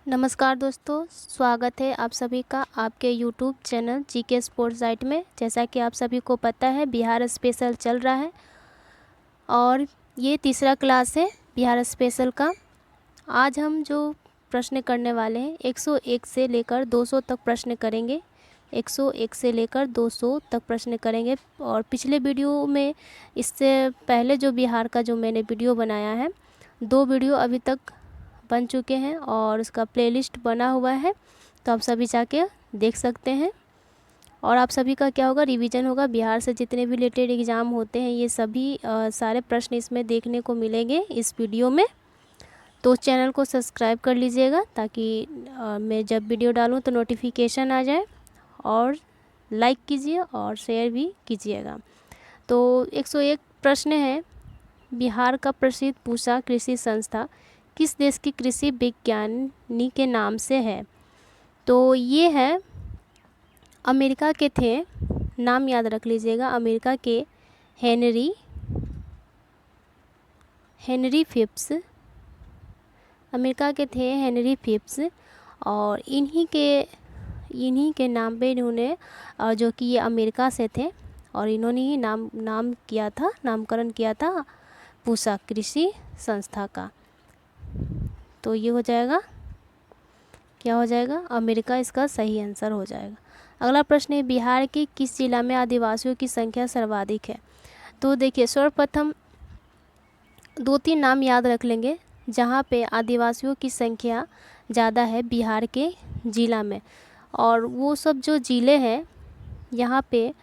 नमस्कार दोस्तों, स्वागत है आप सभी का आपके YouTube channel GK sports site में। जैसा कि आप सभी को पता है, बिहार स्पेशल चल रहा है और ये तीसरा क्लास है बिहार स्पेशल का। आज हम जो प्रश्न करने वाले हैं 101 से लेकर 200 तक प्रश्न करेंगे। 101 से लेकर 200 तक प्रश्न करेंगे। और पिछले वीडियो में, इससे पहले जो बिहार का जो मैंने वीडियो बनाया है, 2 वीडियो अभी तक बन चुके हैं और उसका प्लेलिस्ट बना हुआ है, तो आप सभी जाके देख सकते हैं। और आप सभी का क्या होगा, रिवीजन होगा। बिहार से जितने भी रिलेटेड एग्ज़ाम होते हैं ये सभी सारे प्रश्न इसमें देखने को मिलेंगे इस वीडियो में। तो चैनल को सब्सक्राइब कर लीजिएगा ताकि मैं जब वीडियो डालूँ तो नोटिफिकेशन आ जाए। और लाइक कीजिए और शेयर भी कीजिएगा। तो 101 प्रश्न है। बिहार का प्रसिद्ध पूसा कृषि संस्था किस देश की कृषि विज्ञानी के नाम से है? तो ये है, अमेरिका के थे, नाम याद रख लीजिएगा, अमेरिका के हेनरी फिप्स, अमेरिका के थे हेनरी फिप्स। और इन्हीं के नाम पे इन्होंने, जो कि ये अमेरिका से थे, और इन्होंने ही नामकरण किया था पूसा कृषि संस्था का। तो ये हो जाएगा, क्या हो जाएगा, अमेरिका इसका सही आंसर हो जाएगा। अगला प्रश्न है, बिहार के किस जिला में आदिवासियों की संख्या सर्वाधिक है? तो देखिए, सर्वप्रथम 2-3 नाम याद रख लेंगे जहाँ पे आदिवासियों की संख्या ज़्यादा है बिहार के जिला में। और वो सब जो ज़िले हैं यहाँ पे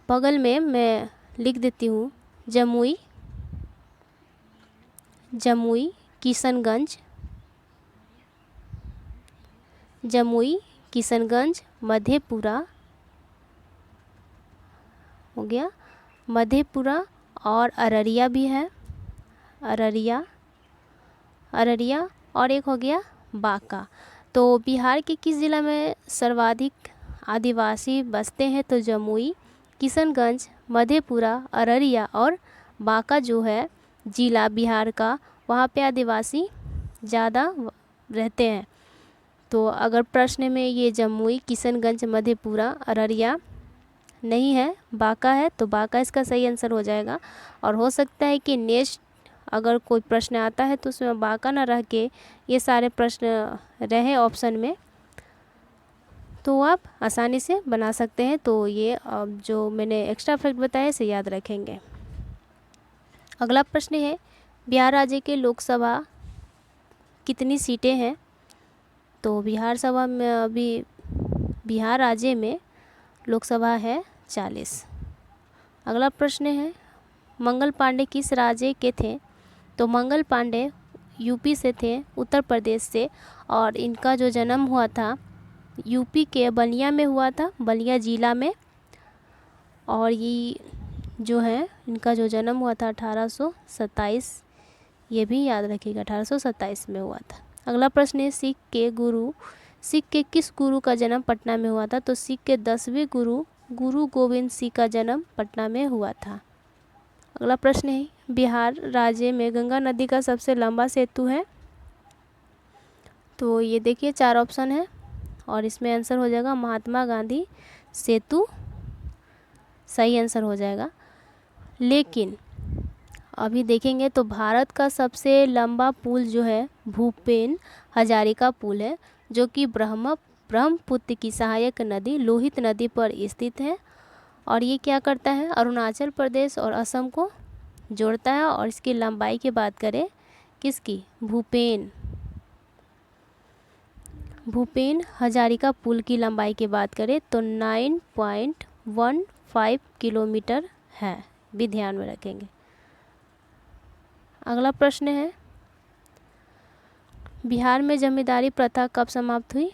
बगल में मैं लिख देती हूँ। जमुई, किशनगंज, मधेपुरा हो गया, मधेपुरा, और अररिया भी है, अररिया, और एक हो गया बांका। तो बिहार के किस ज़िला में सर्वाधिक आदिवासी बसते हैं? तो जमुई, किशनगंज, मधेपुरा, अररिया और बांका जो है ज़िला बिहार का, वहाँ पे आदिवासी ज़्यादा रहते हैं। तो अगर प्रश्न में ये जमुई, किशनगंज, मधेपुरा, अररिया नहीं है, बांका है, तो बांका इसका सही आंसर हो जाएगा। और हो सकता है कि नेक्स्ट अगर कोई प्रश्न आता है तो उसमें बांका ना रह के ये सारे प्रश्न रहे ऑप्शन में, तो आप आसानी से बना सकते हैं। तो ये जो मैंने एक्स्ट्रा फैक्ट बताया इसे याद रखेंगे। अगला प्रश्न है, बिहार राज्य के लोकसभा कितनी सीटें हैं? तो बिहार राज्य में लोकसभा है 40। अगला प्रश्न है, मंगल पांडे किस राज्य के थे? तो मंगल पांडे यूपी से थे, उत्तर प्रदेश से। और इनका जो जन्म हुआ था यूपी के बलिया में हुआ था, बलिया ज़िला में। और ये जो है इनका जो जन्म हुआ था 1827, ये भी याद रखिएगा, 1827 में हुआ था। अगला प्रश्न है, सिख के किस गुरु का जन्म पटना में हुआ था? तो सिख के 10वें गुरु गोविंद सिंह का जन्म पटना में हुआ था। अगला प्रश्न है, बिहार राज्य में गंगा नदी का सबसे लंबा सेतु है? तो ये देखिए 4 ऑप्शन है और इसमें आंसर हो जाएगा महात्मा गांधी सेतु, सही आंसर हो जाएगा। लेकिन अभी देखेंगे तो भारत का सबसे लंबा पुल जो है भूपेन हजारिका पुल है, जो कि ब्रह्मपुत्र की सहायक नदी लोहित नदी पर स्थित है। और ये क्या करता है, अरुणाचल प्रदेश और असम को जोड़ता है। और इसकी लंबाई की बात करें, किसकी, भूपेन हजारिका पुल की लंबाई की बात करें तो 9.15 किलोमीटर है, भी ध्यान में रखेंगे। अगला प्रश्न है, बिहार में जमींदारी प्रथा कब समाप्त हुई?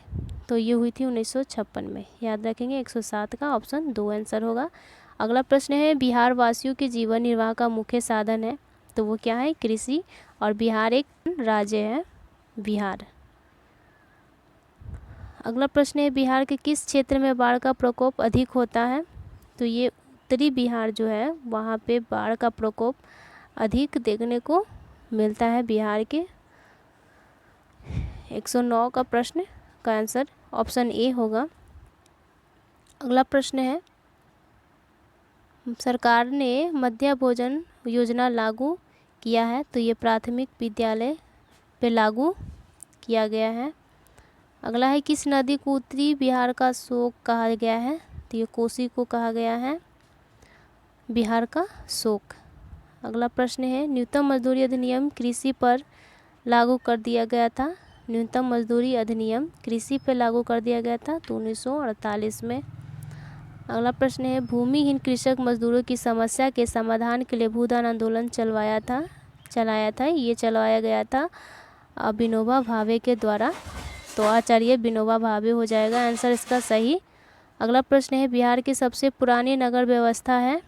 तो ये हुई थी 1956 में, याद रखेंगे। 107 का ऑप्शन 2 आंसर होगा। अगला प्रश्न है, बिहार वासियों के जीवन निर्वाह का मुख्य साधन है? तो वो क्या है, कृषि। और बिहार एक राज्य है, बिहार। अगला प्रश्न है, बिहार के किस क्षेत्र में बाढ़ का प्रकोप अधिक होता है? तो ये उत्तरी बिहार जो है वहाँ पे बाढ़ का प्रकोप अधिक देखने को मिलता है बिहार के 109 का प्रश्न का आंसर ऑप्शन ए होगा। अगला प्रश्न है, सरकार ने मध्याह्न भोजन योजना लागू किया है, तो ये प्राथमिक विद्यालय पे लागू किया गया है। अगला है, किस नदी को उत्तरी बिहार का शोक कहा गया है, तो ये कोसी को कहा गया है बिहार का शोक। अगला प्रश्न है, न्यूनतम मजदूरी अधिनियम कृषि पर लागू कर दिया गया था। न्यूनतम मजदूरी अधिनियम कृषि पर लागू कर दिया गया था तो 1948 में। अगला प्रश्न है, भूमिहीन कृषक मजदूरों की समस्या के समाधान के लिए भूदान आंदोलन चलाया था। ये चलवाया गया था विनोबा भावे के द्वारा, तो आचार्य विनोबा भावे हो जाएगा आंसर इसका सही। अगला प्रश्न है, बिहार की सबसे पुरानी नगर व्यवस्था है,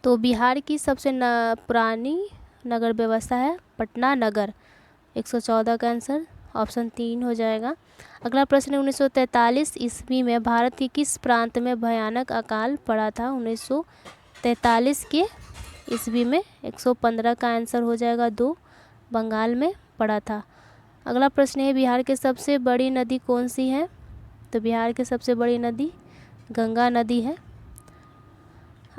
तो बिहार की सबसे पुरानी नगर व्यवस्था है पटना नगर। 114 का आंसर ऑप्शन 3 हो जाएगा। अगला प्रश्न है, 1943 ईस्वी में भारत के किस प्रांत में भयानक अकाल पड़ा था। 1943 के ईस्वी में 115 का आंसर हो जाएगा 2, बंगाल में पड़ा था। अगला प्रश्न है, बिहार की सबसे बड़ी नदी कौन सी है, तो बिहार की सबसे बड़ी नदी गंगा नदी है।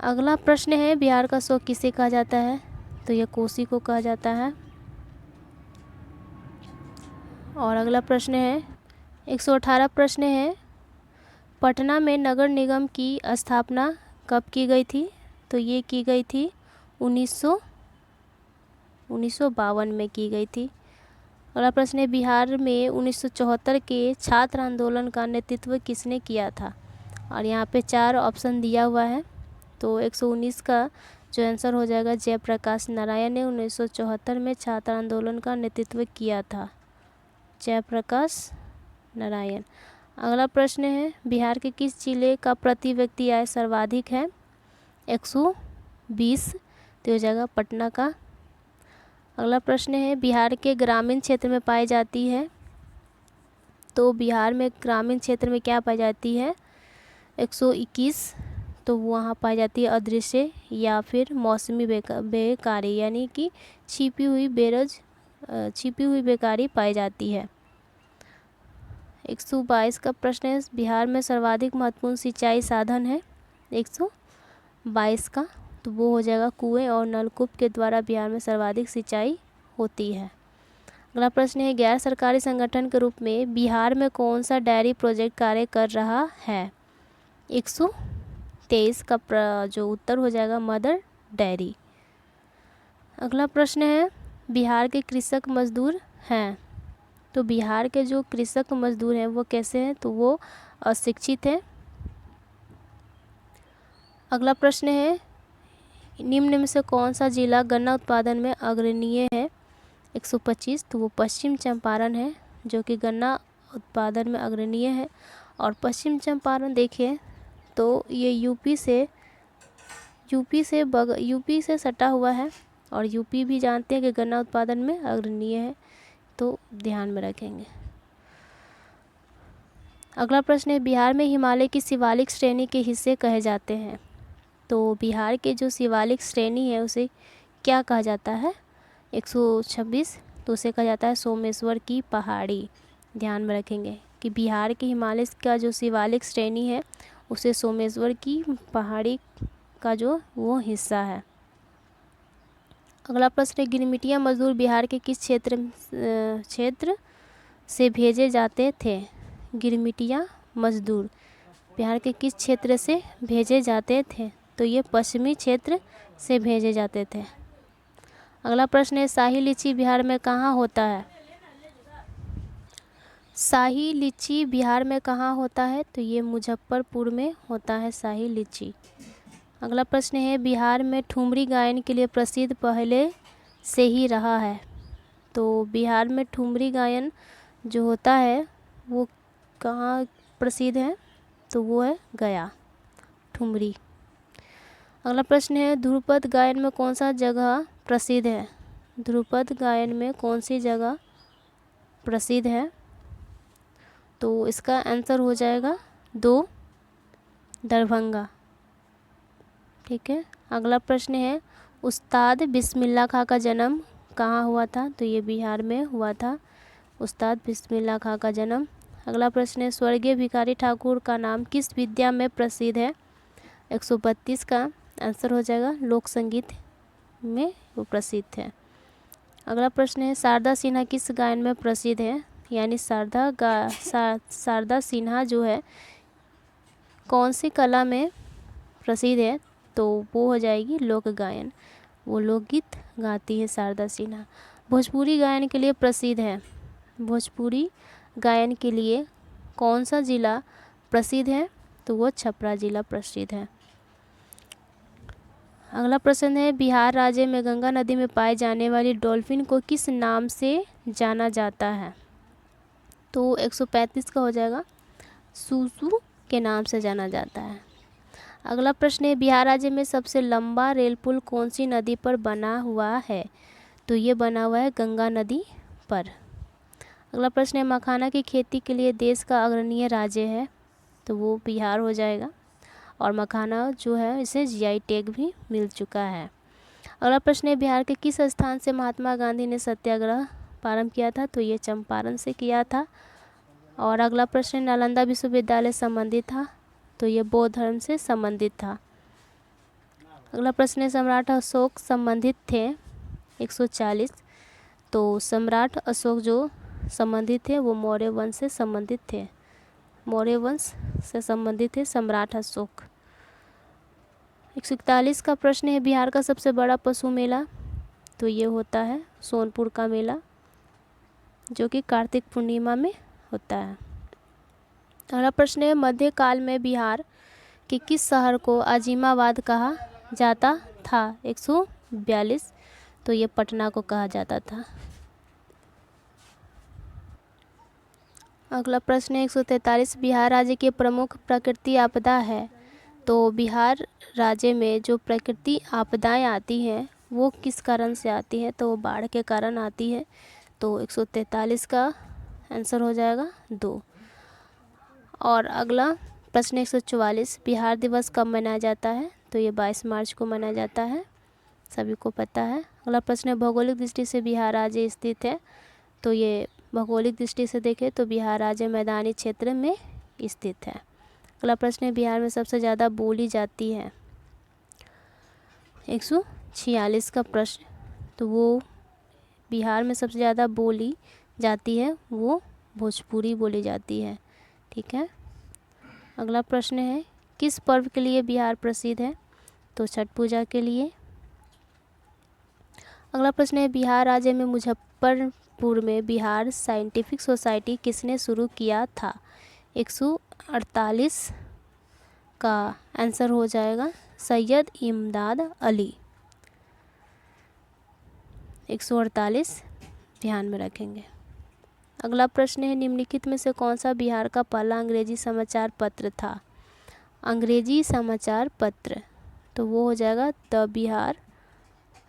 अगला प्रश्न है, बिहार का शोक किसे कहा जाता है, तो यह कोसी को कहा जाता है। और अगला प्रश्न है, 118 प्रश्न है, पटना में नगर निगम की स्थापना कब की गई थी, तो ये की गई थी 1952 में की गई थी। अगला प्रश्न है, बिहार में 1974 के छात्र आंदोलन का नेतृत्व किसने किया था, और यहाँ पे 4 ऑप्शन दिया हुआ है, तो 119 का जो आंसर हो जाएगा जयप्रकाश नारायण ने 1974 में छात्र आंदोलन का नेतृत्व किया था, जयप्रकाश नारायण। अगला प्रश्न है, बिहार के किस जिले का प्रति व्यक्ति आय सर्वाधिक है, 120, तो हो जाएगा पटना का। अगला प्रश्न है, बिहार के ग्रामीण क्षेत्र में पाई जाती है, तो बिहार में ग्रामीण क्षेत्र में क्या पाई जाती है, 121, तो वहाँ पाई जाती है अदृश्य या फिर मौसमी बेकारी, यानी कि छिपी हुई बेकारी पाई जाती है। 122 का प्रश्न है, बिहार में सर्वाधिक महत्वपूर्ण सिंचाई साधन है, 122 का, तो वो हो जाएगा कुएं और नलकूप के द्वारा बिहार में सर्वाधिक सिंचाई होती है। अगला प्रश्न है, गैर सरकारी संगठन के रूप में बिहार में कौन सा डेयरी प्रोजेक्ट कार्य कर रहा है, 123 का जो उत्तर हो जाएगा मदर डेयरी। अगला प्रश्न है, बिहार के कृषक मजदूर हैं, तो बिहार के जो कृषक मजदूर हैं वो कैसे हैं, तो वो अशिक्षित हैं। अगला प्रश्न है, निम्न में से कौन सा जिला गन्ना उत्पादन में अग्रणीय है, 125, तो वो पश्चिम चंपारण है जो कि गन्ना उत्पादन में अग्रणीय है। और पश्चिम चंपारण देखिए तो ये यूपी से सटा हुआ है, और यूपी भी जानते हैं कि गन्ना उत्पादन में अग्रणीय है, तो ध्यान में रखेंगे। अगला प्रश्न है, बिहार में हिमालय की शिवालिक श्रेणी के हिस्से कहे जाते हैं, तो बिहार के जो शिवालिक श्रेणी है उसे क्या कहा जाता है, 126, तो उसे कहा जाता है सोमेश्वर की पहाड़ी। ध्यान में रखेंगे कि बिहार के हिमालय का जो शिवालिक श्रेणी है उसे सोमेश्वर की पहाड़ी का जो वो हिस्सा है। अगला प्रश्न है, गिरमिटिया मजदूर बिहार के किस क्षेत्र से भेजे जाते थे। गिरमिटिया मजदूर बिहार के किस क्षेत्र से भेजे जाते थे, तो ये पश्चिमी क्षेत्र से भेजे जाते थे। अगला प्रश्न है, शाही लीची बिहार में कहाँ होता है। शाही लीची बिहार में कहाँ होता है, तो ये मुजफ्फरपुर में होता है शाही लीची। अगला प्रश्न है, बिहार में ठुमरी गायन के लिए प्रसिद्ध पहले से ही रहा है, तो बिहार में ठुमरी गायन जो होता है वो कहाँ प्रसिद्ध है, तो वो है गया ठुमरी। अगला प्रश्न है, ध्रुपद गायन में कौन सा जगह प्रसिद्ध है। ध्रुपद गायन में कौन सी जगह प्रसिद्ध है, तो इसका आंसर हो जाएगा 2, दरभंगा। ठीक है। अगला प्रश्न है, उस्ताद बिस्मिल्लाह खां का जन्म कहाँ हुआ था, तो ये बिहार में हुआ था उस्ताद बिस्मिल्लाह खां का जन्म। अगला प्रश्न है स्वर्गीय भिखारी ठाकुर का नाम किस विद्या में प्रसिद्ध है। 132 का आंसर हो जाएगा लोक संगीत में वो प्रसिद्ध है। अगला प्रश्न है शारदा सिन्हा किस गायन में प्रसिद्ध है, यानी शारदा सिन्हा जो है कौन सी कला में प्रसिद्ध है, तो वो हो जाएगी लोक गायन, वो लोकगीत गाती है शारदा सिन्हा। भोजपुरी गायन के लिए प्रसिद्ध है, भोजपुरी गायन के लिए कौन सा ज़िला प्रसिद्ध है, तो वो छपरा ज़िला प्रसिद्ध है। अगला प्रश्न है बिहार राज्य में गंगा नदी में पाए जाने वाली डॉल्फिन को किस नाम से जाना जाता है, तो 135 का हो जाएगा सूसू के नाम से जाना जाता है। अगला प्रश्न है बिहार राज्य में सबसे लंबा रेल पुल कौन सी नदी पर बना हुआ है, तो ये बना हुआ है गंगा नदी पर। अगला प्रश्न है मखाना की खेती के लिए देश का अग्रणीय राज्य है, तो वो बिहार हो जाएगा, और मखाना जो है इसे जीआई टैग भी मिल चुका है। अगला प्रश्न है बिहार के किस स्थान से महात्मा गांधी ने सत्याग्रह प्रारंभ किया था, तो ये चंपारण से किया था। और अगला प्रश्न नालंदा विश्वविद्यालय संबंधित था, तो ये बौद्ध धर्म से संबंधित था। अगला प्रश्न है सम्राट अशोक संबंधित थे 140, तो सम्राट अशोक जो संबंधित थे वो मौर्य वंश से संबंधित थे, मौर्य वंश से संबंधित थे सम्राट अशोक। 141 का प्रश्न है बिहार का सबसे बड़ा पशु मेला, तो ये होता है सोनपुर का मेला जो कि कार्तिक पूर्णिमा में होता है। अगला प्रश्न है मध्यकाल में बिहार के किस शहर को अजीमाबाद कहा जाता था, 142, तो ये पटना को कहा जाता था। अगला प्रश्न है 143 बिहार राज्य की प्रमुख प्राकृतिक आपदा है, तो बिहार राज्य में जो प्राकृतिक आपदाएं आती हैं वो किस कारण से आती है, तो वो बाढ़ के कारण आती है, तो 143 का आंसर हो जाएगा 2। और अगला प्रश्न 144 बिहार दिवस कब मनाया जाता है, तो ये 22 मार्च को मनाया जाता है, सभी को पता है। अगला प्रश्न है भौगोलिक दृष्टि से बिहार राज्य स्थित है, तो ये भौगोलिक दृष्टि से देखें तो बिहार राज्य मैदानी क्षेत्र में स्थित है। अगला प्रश्न है बिहार में सबसे ज़्यादा बोली जाती है, 146 का प्रश्न, तो वो बिहार में सबसे ज़्यादा बोली जाती है वो भोजपुरी बोली जाती है, ठीक है। अगला प्रश्न है किस पर्व के लिए बिहार प्रसिद्ध है, तो छठ पूजा के लिए। अगला प्रश्न है बिहार राज्य में मुजफ्फरपुर में बिहार साइंटिफिक सोसाइटी किसने शुरू किया था, 148 का आंसर हो जाएगा सैयद इमदाद अली, 148 ध्यान में रखेंगे। अगला प्रश्न है निम्नलिखित में से कौन सा बिहार का पहला अंग्रेजी समाचार पत्र था, अंग्रेजी समाचार पत्र, तो वो हो जाएगा द बिहार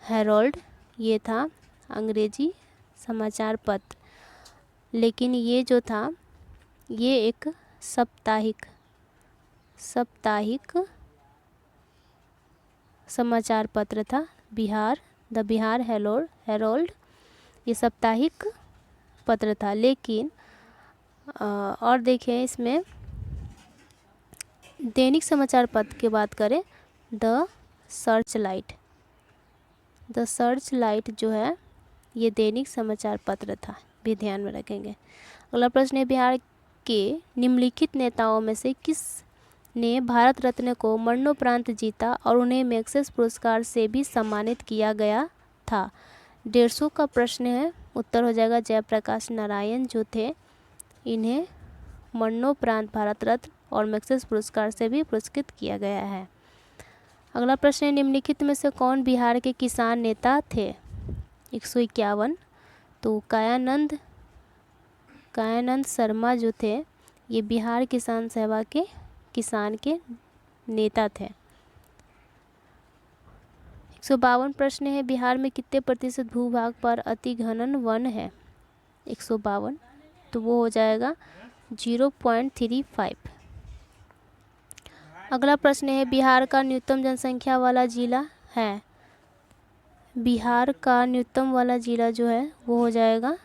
हेरोल्ड, ये था अंग्रेजी समाचार पत्र। लेकिन ये जो था ये एक साप्ताहिक समाचार पत्र था, द बिहार हेरोल्ड ये साप्ताहिक पत्र था। लेकिन और देखें इसमें दैनिक समाचार पत्र की बात करें द सर्च लाइट जो है ये दैनिक समाचार पत्र था, भी ध्यान में रखेंगे। अगला प्रश्न है बिहार के निम्नलिखित नेताओं में से किस ने भारत रत्न को मरणोपरांत जीता और उन्हें मैग्सेसे पुरस्कार से भी सम्मानित किया गया था, 150 का प्रश्न है, उत्तर हो जाएगा जयप्रकाश नारायण जो थे, इन्हें मरणोपरांत भारत रत्न और मैग्सेसे पुरस्कार से भी पुरस्कृत किया गया है। अगला प्रश्न है निम्नलिखित में से कौन बिहार के किसान नेता थे, 151, तो कायानंद शर्मा जो थे ये बिहार किसान सेवा के किसान के नेता थे। 152 प्रश्न है बिहार में कितने प्रतिशत भूभाग पर अति घन वन है, 152, तो वो हो जाएगा 0.35। अगला प्रश्न है बिहार का न्यूनतम जनसंख्या वाला जिला है, बिहार का न्यूनतम वाला ज़िला जो है वो हो जाएगा,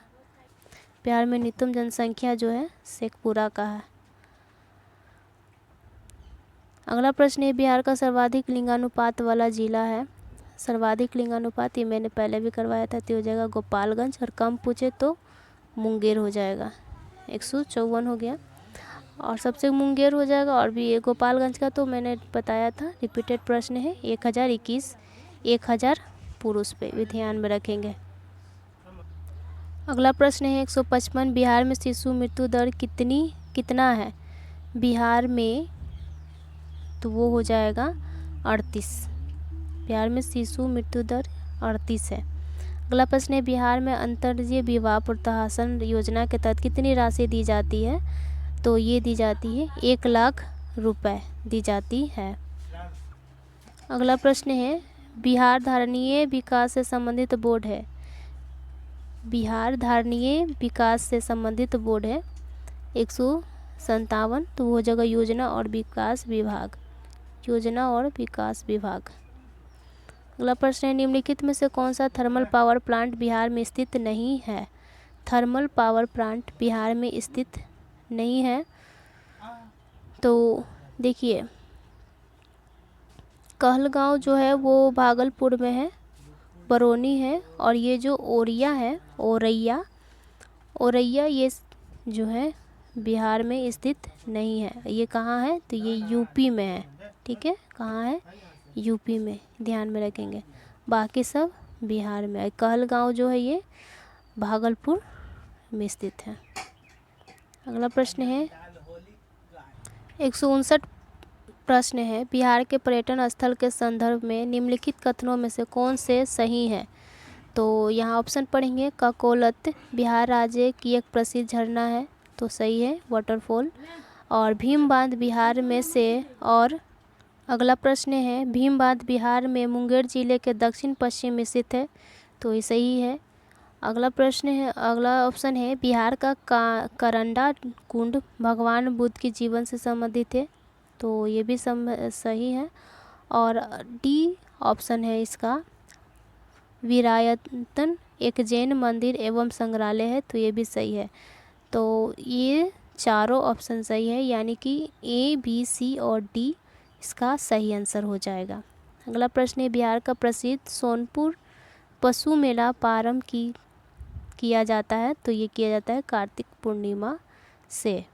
बिहार में न्यूनतम जनसंख्या जो है शेखपुरा का है। अगला प्रश्न है बिहार का सर्वाधिक लिंगानुपात वाला ज़िला है। सर्वाधिक लिंगानुपात ये मैंने पहले भी करवाया था, तो हो जाएगा गोपालगंज, और कम पूछे तो मुंगेर हो जाएगा। 154 हो गया, और सबसे मुंगेर हो जाएगा, और भी ये गोपालगंज का तो मैंने बताया था, रिपीटेड प्रश्न है। 1021 1000 पुरुष पे भी ध्यान में रखेंगे। अगला प्रश्न है 155 बिहार में शिशु मृत्यु दर कितना है बिहार में, तो वो हो जाएगा 38। बिहार में शिशु मृत्यु दर 38 है। अगला प्रश्न है बिहार में अंतर्राज्यीय विवाह प्रोत्साहन योजना के तहत कितनी राशि दी जाती है, तो ये दी जाती है 1 लाख रुपए दी जाती है। अगला प्रश्न है बिहार धारणीय विकास से संबंधित बोर्ड है। बिहार धारणीय विकास से संबंधित बोर्ड है 157, तो वो जगह योजना और विकास विभाग, योजना और विकास विभाग। अगला प्रश्न है निम्नलिखित में से कौन सा थर्मल पावर प्लांट बिहार में स्थित नहीं है। थर्मल पावर प्लांट बिहार में स्थित नहीं है, तो देखिए कहलगांव जो है वो भागलपुर में है, बरौनी है, और ये जो औरैया है, औरैया ये जो है बिहार में स्थित नहीं है। ये कहाँ है, तो ये यूपी में है। ठीक है, कहाँ है, यूपी में, ध्यान में रखेंगे। बाकी सब बिहार में है। कहलगांव जो है ये भागलपुर में स्थित है। अगला प्रश्न है 159 प्रश्न है बिहार के पर्यटन स्थल के संदर्भ में निम्नलिखित कथनों में से कौन से सही हैं। तो यहाँ ऑप्शन पढ़ेंगे। ककोलत बिहार राज्य की एक प्रसिद्ध झरना है, तो सही है, वाटरफॉल। और भीम बांध बिहार में से, और अगला प्रश्न है भीम बांध बिहार में मुंगेर जिले के दक्षिण पश्चिम में स्थित है, तो ये सही है। अगला प्रश्न है, अगला ऑप्शन है बिहार का करंडा कुंड भगवान बुद्ध के जीवन से संबंधित है, तो ये भी सही है। और डी ऑप्शन है इसका वीरायतन एक जैन मंदिर एवं संग्रहालय है, तो ये भी सही है। तो ये चारों ऑप्शन सही है, यानी कि ए, बी, सी और डी इसका सही आंसर हो जाएगा। अगला प्रश्न है बिहार का प्रसिद्ध सोनपुर पशु मेला प्रारंभ किया जाता है, तो ये किया जाता है कार्तिक पूर्णिमा से।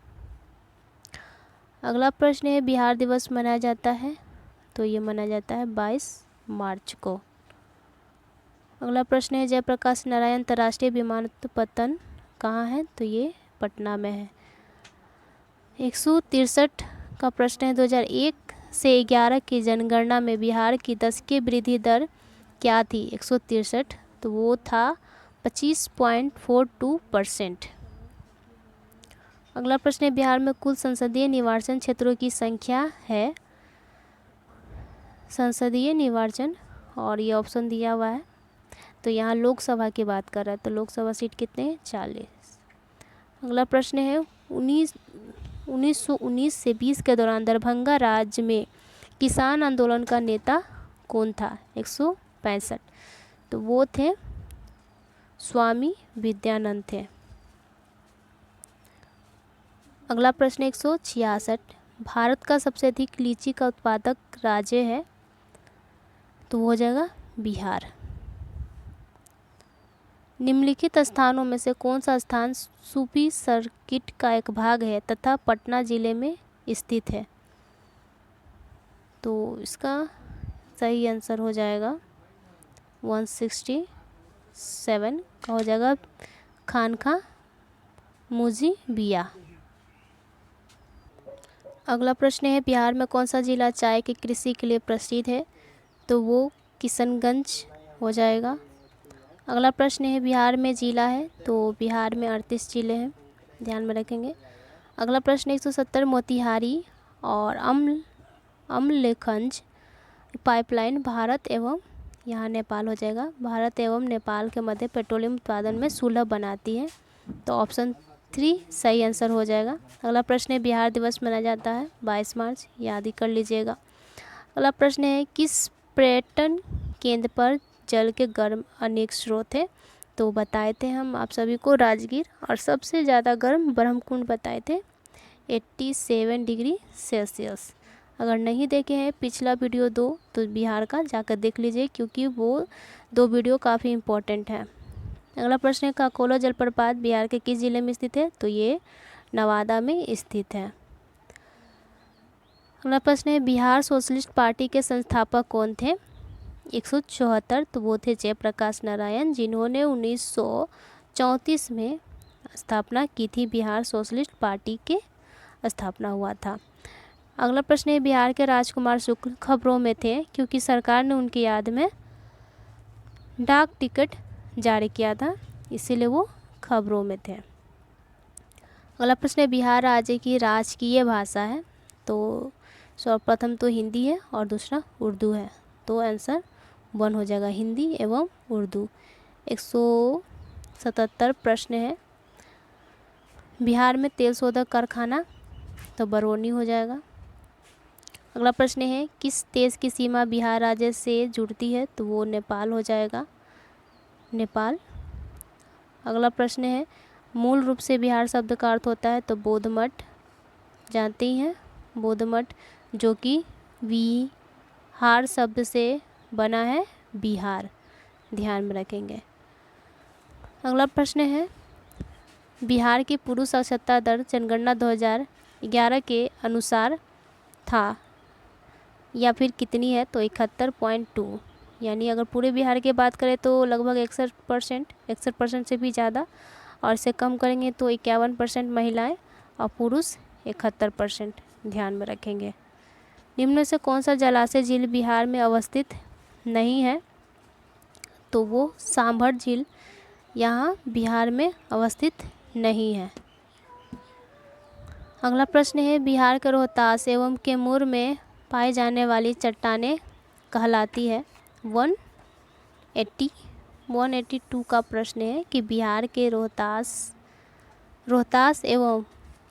अगला प्रश्न है बिहार दिवस मनाया जाता है, तो ये मनाया जाता है 22 मार्च को। अगला प्रश्न है जयप्रकाश नारायण अंतर्राष्ट्रीय विमानपत्तन कहाँ है, तो ये पटना में है। 163 का प्रश्न है 2001 से 11 की जनगणना में बिहार की दशकीय वृद्धि दर क्या थी। 163, तो वो था 25.42%। अगला प्रश्न है बिहार में कुल संसदीय निर्वाचन क्षेत्रों की संख्या है। संसदीय निर्वाचन, और ये ऑप्शन दिया हुआ है, तो यहाँ लोकसभा की बात कर रहा है, तो लोकसभा सीट कितने हैं, 40। अगला प्रश्न है 1919 से 20 के दौरान दरभंगा राज्य में किसान आंदोलन का नेता कौन था। 165, तो वो थे स्वामी विद्यानंद थे। अगला प्रश्न 166 भारत का सबसे अधिक लीची का उत्पादक राज्य है, तो वो हो जाएगा बिहार। निम्नलिखित स्थानों में से कौन सा स्थान सूफी सर्किट का एक भाग है तथा पटना जिले में स्थित है, तो इसका सही आंसर हो जाएगा 167 का हो जाएगा खानका मुजीबिया। अगला प्रश्न है बिहार में कौन सा जिला चाय की कृषि के लिए प्रसिद्ध है, तो वो किशनगंज हो जाएगा। अगला प्रश्न है बिहार में जिला है, तो बिहार में 38 जिले हैं, ध्यान में रखेंगे। अगला प्रश्न 170 मोतिहारी और अम्लेखगंज पाइपलाइन भारत एवं, यहाँ नेपाल हो जाएगा, भारत एवं नेपाल के मध्य पेट्रोलियम उत्पादन में सुलभ बनाती है, तो ऑप्शन 3 सही आंसर हो जाएगा। अगला प्रश्न है बिहार दिवस मनाया जाता है 22 मार्च, याद ही कर लीजिएगा। अगला प्रश्न है किस पर्यटन केंद्र पर जल के गर्म अनेक स्रोत हैं। तो बताए थे हम आप सभी को राजगीर, और सबसे ज़्यादा गर्म ब्रह्मकुंड बताए थे 87 डिग्री सेल्सियस। अगर नहीं देखे हैं पिछला वीडियो 2 तो बिहार का जाकर देख लीजिए, क्योंकि वो 2 वीडियो काफ़ी इम्पोर्टेंट है। अगला प्रश्न है, काकोला जलप्रपात बिहार के किस जिले में स्थित है? तो ये नवादा में स्थित है। अगला प्रश्न है, बिहार सोशलिस्ट पार्टी के संस्थापक कौन थे? 174, तो वो थे जयप्रकाश नारायण, जिन्होंने 1934 में स्थापना की थी। बिहार सोशलिस्ट पार्टी के स्थापना हुआ था। अगला प्रश्न है, बिहार के राजकुमार शुक्ल खबरों में थे क्योंकि सरकार ने उनकी याद में डाक टिकट जारी किया था, इसीलिए वो खबरों में थे। अगला प्रश्न है, बिहार राज्य की राजकीय भाषा है? तो सर्वप्रथम तो हिंदी है और दूसरा उर्दू है, तो आंसर 1 हो जाएगा, हिंदी एवं उर्दू। 177 प्रश्न है, बिहार में तेल शोधक कारखाना? तो बरौनी हो जाएगा। अगला प्रश्न है, किस देश की सीमा बिहार राज्य से जुड़ती है? तो वो नेपाल हो जाएगा, नेपाल। अगला प्रश्न है, मूल रूप से बिहार शब्द का अर्थ होता है? तो बौद्ध मठ, जानते ही हैं बौद्ध मठ, जो कि विहार शब्द से बना है, बिहार, ध्यान में रखेंगे। अगला प्रश्न है, बिहार की पुरुष साक्षरता दर जनगणना 2011 के अनुसार था या फिर कितनी है? तो 71.2, यानी अगर पूरे बिहार की बात करें तो लगभग 61% से भी ज़्यादा, और इसे कम करेंगे तो 51% महिलाएं और पुरुष 71%, ध्यान में रखेंगे। निम्न में से कौन सा जलाशय झील बिहार में अवस्थित नहीं है? तो वो सांभर झील यहाँ बिहार में अवस्थित नहीं है। अगला प्रश्न है, बिहार के रोहतास एवं कैमूर में पाई जाने वाली चट्टानें कहलाती है? 182 का प्रश्न है कि बिहार के रोहतास एवं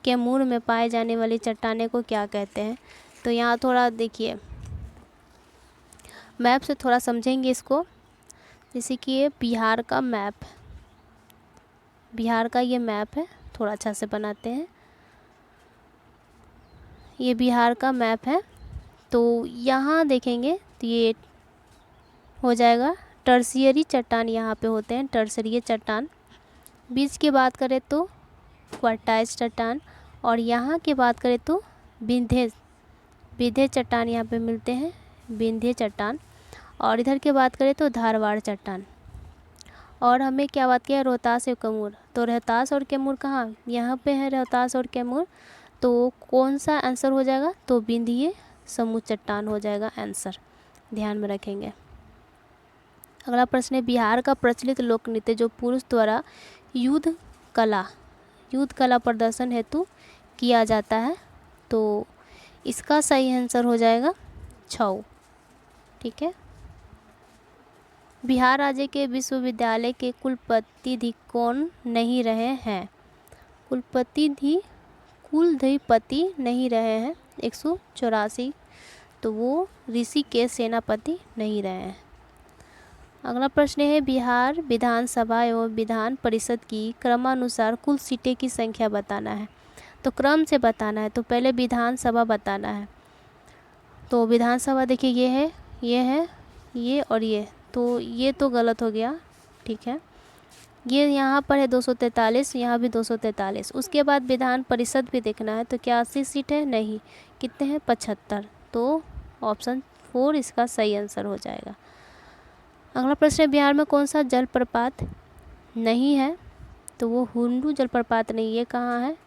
कैमूर में पाए जाने वाली चट्टानें को क्या कहते हैं? तो यहाँ थोड़ा देखिए, मैप से थोड़ा समझेंगे इसको। जैसे कि ये बिहार का मैप, बिहार का ये मैप है, थोड़ा अच्छा से बनाते हैं। ये बिहार का मैप है, तो यहाँ देखेंगे तो ये हो जाएगा टर्शियरी चट्टान, यहाँ पे होते हैं टर्शियरी चट्टान। बीच की बात करें तो क्वार्टाइज चट्टान, और यहाँ की बात करें तो विंध्य चट्टान यहाँ पे मिलते हैं, विंध्य चट्टान। और इधर की बात करें तो धारवाड़ चट्टान। और हमें क्या बात किया, रोहतास और कैमूर, तो रोहतास और कैमूर कहाँ, यहाँ पे है रोहतास और कैमूर, तो कौन सा आंसर हो जाएगा? तो विंध्य समूह चट्टान हो जाएगा आंसर, ध्यान में रखेंगे। अगला प्रश्न है, बिहार का प्रचलित लोक नृत्य जो पुरुष द्वारा युद्ध कला प्रदर्शन हेतु किया जाता है? तो इसका सही आंसर हो जाएगा छऊ, ठीक है। बिहार राज्य के विश्वविद्यालय के कुलपति कौन नहीं रहे हैं? कुलधिपति नहीं रहे हैं 184, तो वो ऋषिकेश सेनापति नहीं रहे हैं। अगला प्रश्न है, बिहार विधानसभा एवं विधान परिषद की क्रमानुसार कुल सीटें की संख्या बताना है। तो क्रम से बताना है, तो पहले विधानसभा बताना है। तो विधानसभा देखिए, ये और ये, तो ये तो गलत हो गया, ठीक है। ये यहाँ पर है 243, यहाँ भी 243। उसके बाद विधान परिषद भी देखना है, तो क्या 80 सीट है? नहीं, कितने हैं? 75, तो ऑप्शन 4 इसका सही आंसर हो जाएगा। अगला प्रश्न है, बिहार में कौन सा जलप्रपात नहीं है? तो वो हुंडू जलप्रपात नहीं, ये कहाँ है?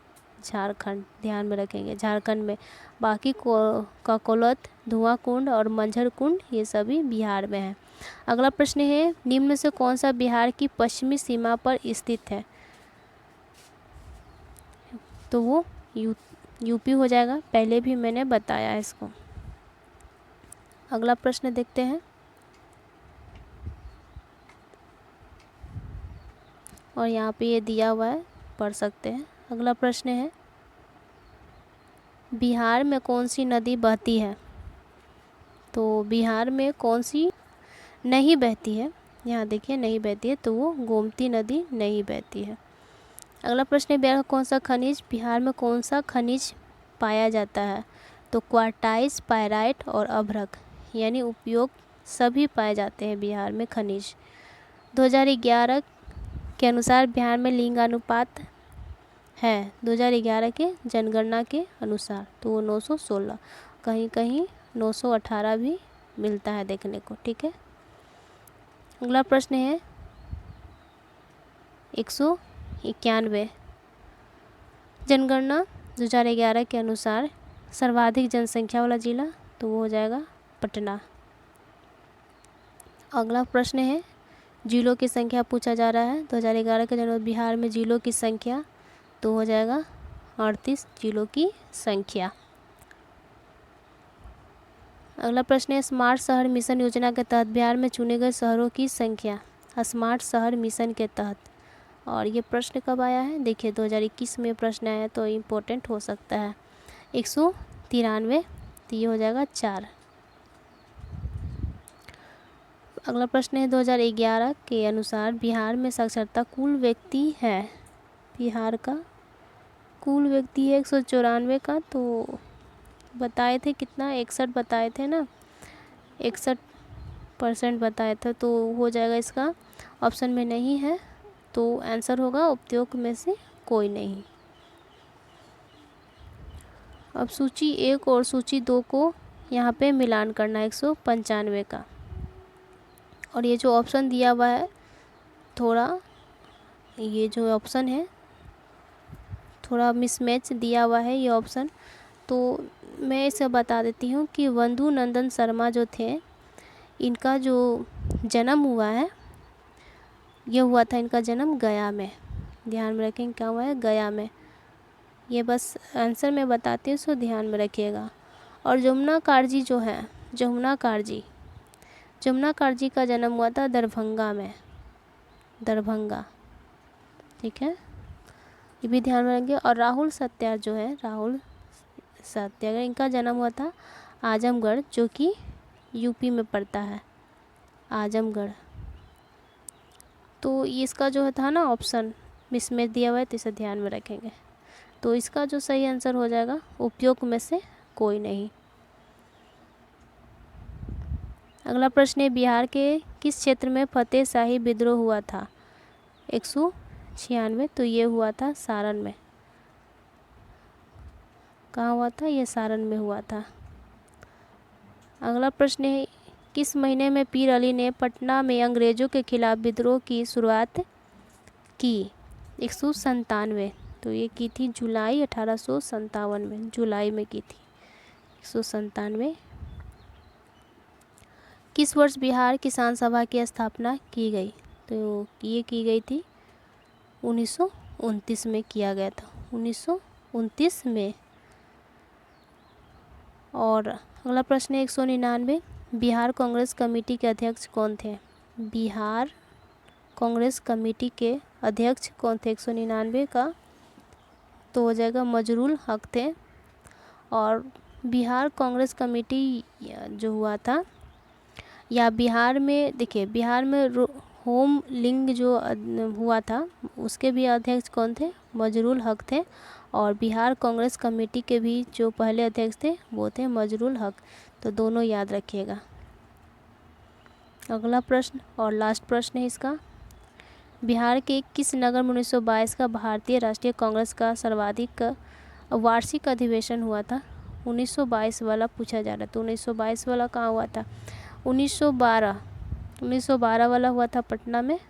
झारखंड, ध्यान में रखेंगे, झारखंड में। बाकी काकोलत, धुआं कुंड और मंझर कुंड ये सभी बिहार में है। अगला प्रश्न है, निम्न में से कौन सा बिहार की पश्चिमी सीमा पर स्थित है? तो वो यूपी हो जाएगा, पहले भी मैंने बताया है इसको। अगला प्रश्न देखते हैं, और यहाँ पे ये दिया हुआ है, पढ़ सकते हैं। अगला प्रश्न है, बिहार में कौन सी नदी बहती है? तो बिहार में कौन सी नहीं बहती है, यहाँ देखिए नहीं बहती है, तो वो गोमती नदी नहीं बहती है। अगला प्रश्न है, बिहार का कौन सा खनिज, बिहार में कौन सा खनिज पाया जाता है? तो क्वार्टाइस, पायराइट और अभ्रक, यानी उपयोग सभी पाए जाते हैं बिहार में खनिज। 2011 के अनुसार बिहार में लिंगानुपात है 2011 के जनगणना के अनुसार, तो वो 916, कहीं कहीं 918 भी मिलता है देखने को। ठीक है, अगला प्रश्न है 191, जनगणना 2011 के अनुसार सर्वाधिक जनसंख्या वाला जिला, तो वो हो जाएगा पटना। अगला प्रश्न है, जिलों की संख्या पूछा जा रहा है। 2011 के जनगणना बिहार में जिलों की संख्या, तो हो जाएगा 38 जिलों की संख्या। अगला प्रश्न है, स्मार्ट शहर मिशन योजना के तहत बिहार में चुने गए शहरों की संख्या, स्मार्ट शहर मिशन के तहत। और ये प्रश्न कब आया है? देखिए 2021 में प्रश्न आया है, तो इम्पोर्टेंट हो सकता है। 193, तो ये हो जाएगा 4। अगला प्रश्न है, 2011 के अनुसार बिहार में साक्षरता कुल व्यक्ति है, बिहार का कुल व्यक्ति है 194 का, तो बताए थे कितना, 61 बताए थे ना, 61% बताए थे, तो हो जाएगा इसका ऑप्शन में नहीं है, तो आंसर होगा उपयुक्त में से कोई नहीं। अब सूची 1 और सूची 2 को यहाँ पे मिलान करना है 195 का। और ये जो ऑप्शन दिया हुआ है, थोड़ा ये जो ऑप्शन है थोड़ा मिसमैच दिया हुआ है ये ऑप्शन, तो मैं इसे बता देती हूँ कि वंदु नंदन शर्मा जो थे, इनका जो जन्म हुआ है, ये हुआ था इनका जन्म गया में। ध्यान में रखें क्या हुआ है, गया में। ये बस आंसर मैं बताती हूँ, सो ध्यान में रखिएगा। और जमुना काटजी जो है, जमुना काटजी का जन्म हुआ था दरभंगा में, दरभंगा। ठीक है, ये भी ध्यान में रखिए। और राहुल सत्याग्रह जो है, राहुल सत्याग्रह, इनका जन्म हुआ था आजमगढ़, जो कि यूपी में पड़ता है, आजमगढ़। तो इसका जो था ना ऑप्शन मिसमैच दिया हुआ है, तो इसे ध्यान में रखेंगे। तो इसका जो सही आंसर हो जाएगा उपयुक्त में से कोई नहीं। अगला प्रश्न है, बिहार के किस क्षेत्र में फतेह शाही विद्रोह हुआ था? 196, तो ये हुआ था सारण में। कहाँ हुआ था? ये सारण में हुआ था। अगला प्रश्न है, किस महीने में पीर अली ने पटना में अंग्रेज़ों के खिलाफ विद्रोह की शुरुआत की? 197, तो ये की थी जुलाई 1857 में, जुलाई में की थी 197। किस वर्ष बिहार किसान सभा की स्थापना की गई? तो ये की गई थी 1929 में किया गया था, 1929 में। और अगला प्रश्न है 199, बिहार कांग्रेस कमेटी के अध्यक्ष कौन थे? बिहार कांग्रेस कमेटी के अध्यक्ष कौन थे 199 का? तो हो जाएगा मजरूल हक थे। और बिहार कांग्रेस कमेटी जो हुआ था, या बिहार में देखिए, बिहार में होम लिंग जो हुआ था, उसके भी अध्यक्ष कौन थे? मजरूल हक थे। और बिहार कांग्रेस कमेटी के भी जो पहले अध्यक्ष थे वो थे मजरूल हक, तो दोनों याद रखिएगा। अगला प्रश्न और लास्ट प्रश्न है इसका, बिहार के किस नगर में 1922 का भारतीय राष्ट्रीय कांग्रेस का सर्वाधिक वार्षिक अधिवेशन हुआ था? 1922 वाला पूछा जा रहा है, तो 1922 वाला कहाँ हुआ था? 1912 वाला हुआ था पटना में,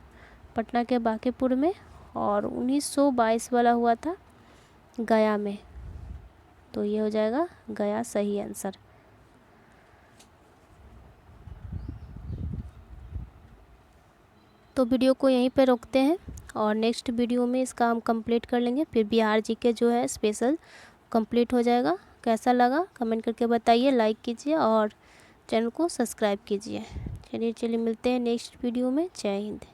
पटना के बांकीपुर में। और 1922 वाला हुआ था गया में, तो ये हो जाएगा गया सही आंसर। तो वीडियो को यहीं पे रोकते हैं और नेक्स्ट वीडियो में इसका हम कंप्लीट कर लेंगे, फिर बिहार जीके जो है स्पेशल कंप्लीट हो जाएगा। कैसा लगा कमेंट करके बताइए, लाइक कीजिए और चैनल को सब्सक्राइब कीजिए। चलिए मिलते हैं नेक्स्ट वीडियो में। जय हिंद।